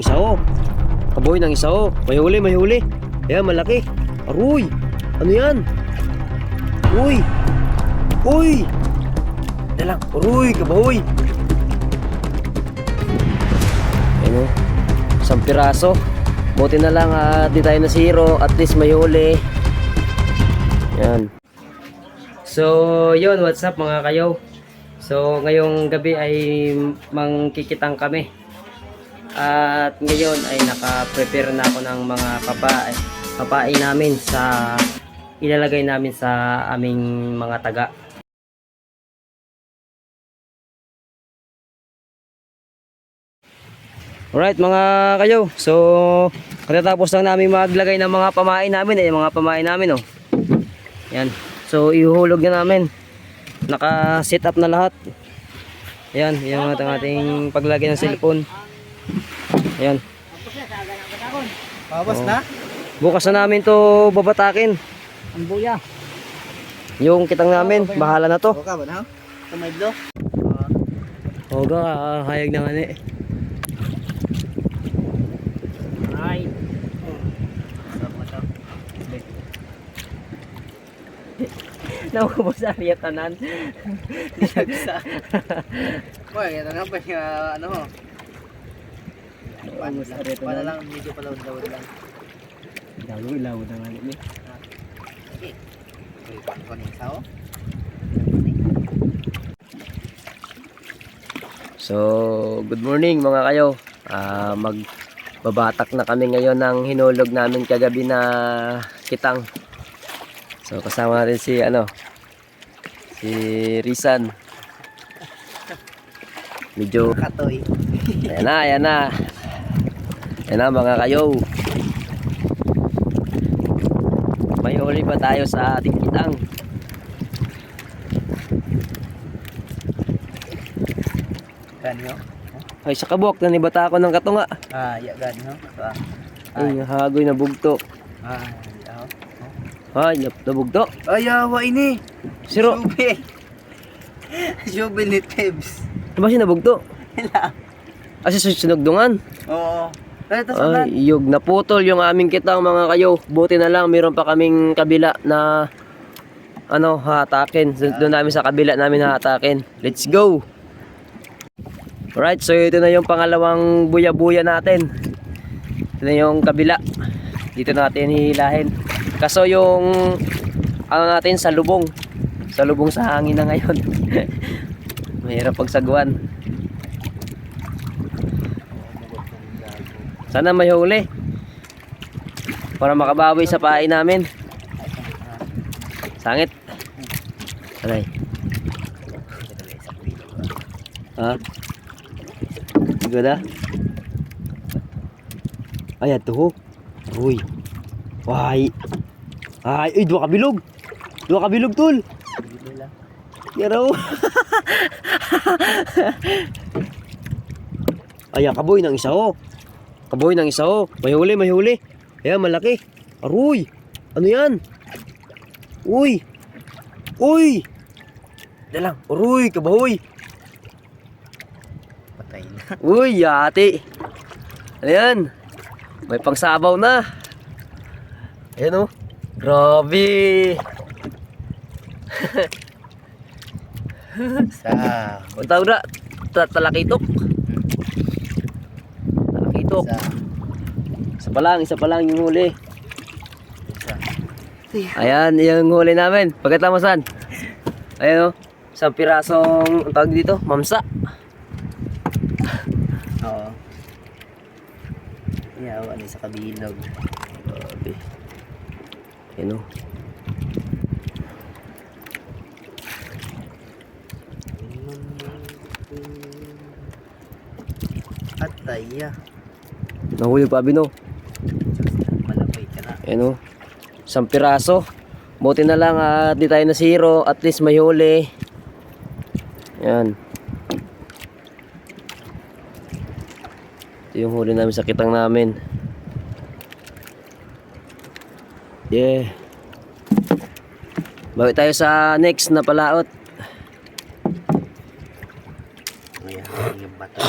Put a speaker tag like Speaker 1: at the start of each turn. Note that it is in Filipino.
Speaker 1: Isao. Kaboy ng isao. May huli, may huli. Ayan, malaki. Aroy. Ano yan? Uy. Uy. Dalang. Aroy, kaboy. Ayan o. Isang piraso. Buti na lang di tayo na zero. At least may huli. Ayan. So, yun. What's up mga kayo? So, ngayong gabi ay mangkikitang kami. At ngayon ay naka-prepare na ako ng mga papain namin sa ilalagay namin sa aming mga taga. Alright mga kayo, so katatapos lang namin maglagay ng mga pamain namin, mga pamain namin oh. Yan. So ihuhulog na namin. Naka-set up na lahat. Yan, yung ating paglagay ng cellphone. Ayan.
Speaker 2: Babas na?
Speaker 1: Bukas na namin to babatakin.
Speaker 2: Ang buya.
Speaker 1: Yung kitang namin, bahala na to.
Speaker 2: Oka ba na? Tumaydlo?
Speaker 1: Oga, hayag na nga ni.
Speaker 2: Ay.
Speaker 1: Naubos sa riyatanan.
Speaker 2: Isa. Boy, ito nga pa yung ano ho. Para lang, medyo palawad-lawad lang.
Speaker 1: Ilaw na nga ni.
Speaker 2: Okay. Paano ko ng sao?
Speaker 1: So, good morning mga kayo. Magbabatak na kami ngayon ng hinulog namin kagabi na kitang. So, kasama natin si si Rizan. Medyo
Speaker 2: Katoy.
Speaker 1: ayan na. Ayan na mga kayo. May huli pa tayo sa ating kitang.
Speaker 2: Ganyo?
Speaker 1: Ay, sa kabok, nanibata ako ng katunga.
Speaker 2: Ya ganyo.
Speaker 1: Ay, hagoy na bugto.
Speaker 2: Yaw.
Speaker 1: Ay, nabugto.
Speaker 2: Ay, yawa ini.
Speaker 1: Siro.
Speaker 2: Sube. Sube ni Tebs.
Speaker 1: Diba siya nabugto?
Speaker 2: Hila.
Speaker 1: Kasi sunugdungan.
Speaker 2: Oo. Ito sa
Speaker 1: Ay, yug naputol yung aming kitang mga kayo. Buti na lang, mayroon pa kaming kabila na hatakin. Doon namin sa kabila namin hatakin. Let's go! Alright, so ito na yung pangalawang buya-buya natin. Ito na yung kabila. Dito natin hihilahin. Kaso yung natin sa lubong. Sa lubong sa hangin na ngayon. Mahirap pagsagwan. Sana may huli para makabawi sa pain namin. Sangit. Aray. Ha? Siguro na? Ay, ito ho. Uy. Why? Ay, dua kabilog. Dua kabilog, tol. Yaraw. Ay, kaboy ng isa ho. Kaboy ng isa ho. May huli, may huli. Ayan, malaki. Aroy. Ano yan? Uy. Uy. Dalang. Aroy, kaboy.
Speaker 2: Patay na.
Speaker 1: Uy, yati. Ano yan? May pangsabaw na. Ayan o. Grabe.
Speaker 2: Sa.
Speaker 1: Ang tawag na. Talakitok. Talakitok. Isa pa lang yung huli. Ayan, yung huli namin. Pagkatamasan. Ayan o. Isang pirasong, ang tawag dito, mamsa.
Speaker 2: Oo. Yawa ni sa kabilog.
Speaker 1: Grabe. Ayan o.
Speaker 2: Atay ya.
Speaker 1: Nahuli pa abino.
Speaker 2: Malapay ka na.
Speaker 1: Ayan o. Isang piraso. Buti na lang di tayo na zero. At least may huli. Ayan. Ito yung huli namin sa kitang namin. Yeah. Bawi tayo sa next na palaot.
Speaker 2: Ayan, yung bato.